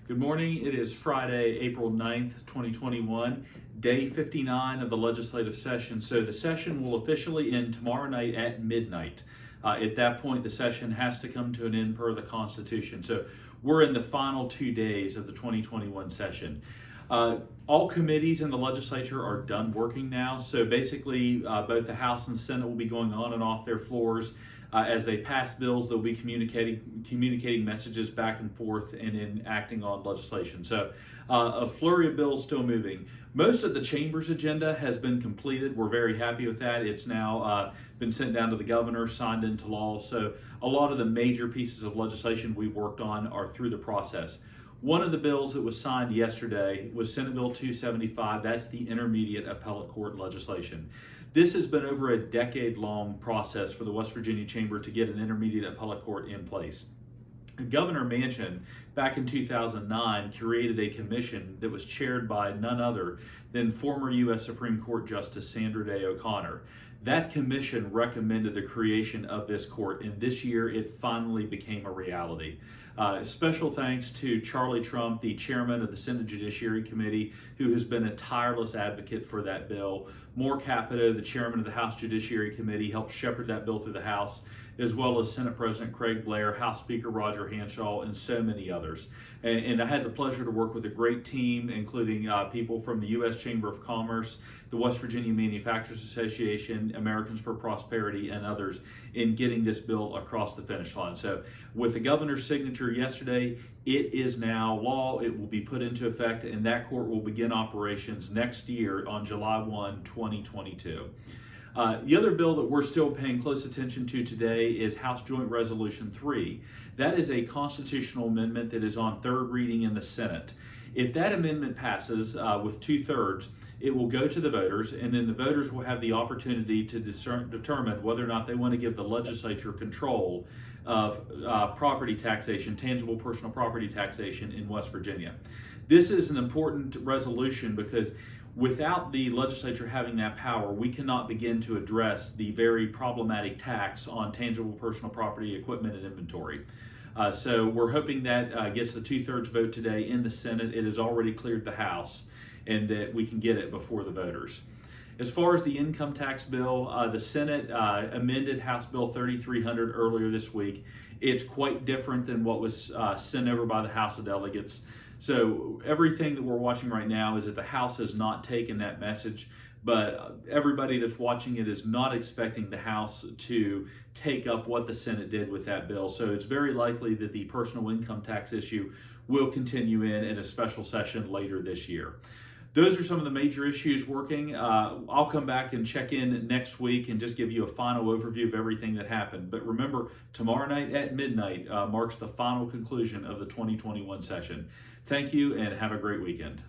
Good morning. It is Friday, April 9th, 2021, day 59 of the legislative session. So the session will officially end tomorrow night at midnight. At that point, the session has to come to an end per the Constitution. So we're in the final 2 days of the 2021 session. All committees in the legislature are done working now. So basically, both the House and the Senate will be going on and off their floors. As they pass bills, they'll be communicating messages back and forth and enacting on legislation. So a flurry of bills still moving. Most of the chamber's agenda has been completed. We're very happy with that. It's now been sent down to the governor, signed into law. So a lot of the major pieces of legislation we've worked on are through the process. One of the bills that was signed yesterday was Senate Bill 275. That's the intermediate appellate court legislation. This has been over a decade-long process for the West Virginia Chamber to get an intermediate appellate court in place. Governor Manchin, back in 2009, created a commission that was chaired by none other than former U.S. Supreme Court Justice Sandra Day O'Connor. That commission recommended the creation of this court, and this year it finally became a reality. Special thanks to Charlie Trump, the chairman of the Senate Judiciary Committee, who has been a tireless advocate for that bill. Moore Capito, the chairman of the House Judiciary Committee, helped shepherd that bill through the House, as well as Senate President Craig Blair, House Speaker Roger Hanshaw, and so many others. And I had the pleasure to work with a great team, including people from the U.S. Chamber of Commerce, the West Virginia Manufacturers Association, Americans for Prosperity, and others in getting this bill across the finish line. So with the governor's signature yesterday, it is now law. It will be put into effect, and that court will begin operations next year on July 1, 2022. The other bill that we're still paying close attention to today is House Joint Resolution 3. That is a constitutional amendment that is on third reading in the Senate. If that amendment passes with 2/3, it will go to the voters, and then the voters will have the opportunity to determine whether or not they want to give the legislature control of property taxation, tangible personal property taxation in West Virginia. This is an important resolution because without the legislature having that power, we cannot begin to address the very problematic tax on tangible personal property, equipment, and inventory. So we're hoping that gets the 2/3 vote today in the Senate. It has already cleared the House, and that we can get it before the voters. As far as the income tax bill, the Senate amended House Bill 3300 earlier this week. It's quite different than what was sent over by the House of Delegates. So everything that we're watching right now is that the House has not taken that message, but everybody that's watching it is not expecting the House to take up what the Senate did with that bill. So it's very likely that the personal income tax issue will continue in a special session later this year. Those are some of the major issues working. I'll come back and check in next week and just give you a final overview of everything that happened. But remember, tomorrow night at midnight marks the final conclusion of the 2021 session. Thank you and have a great weekend.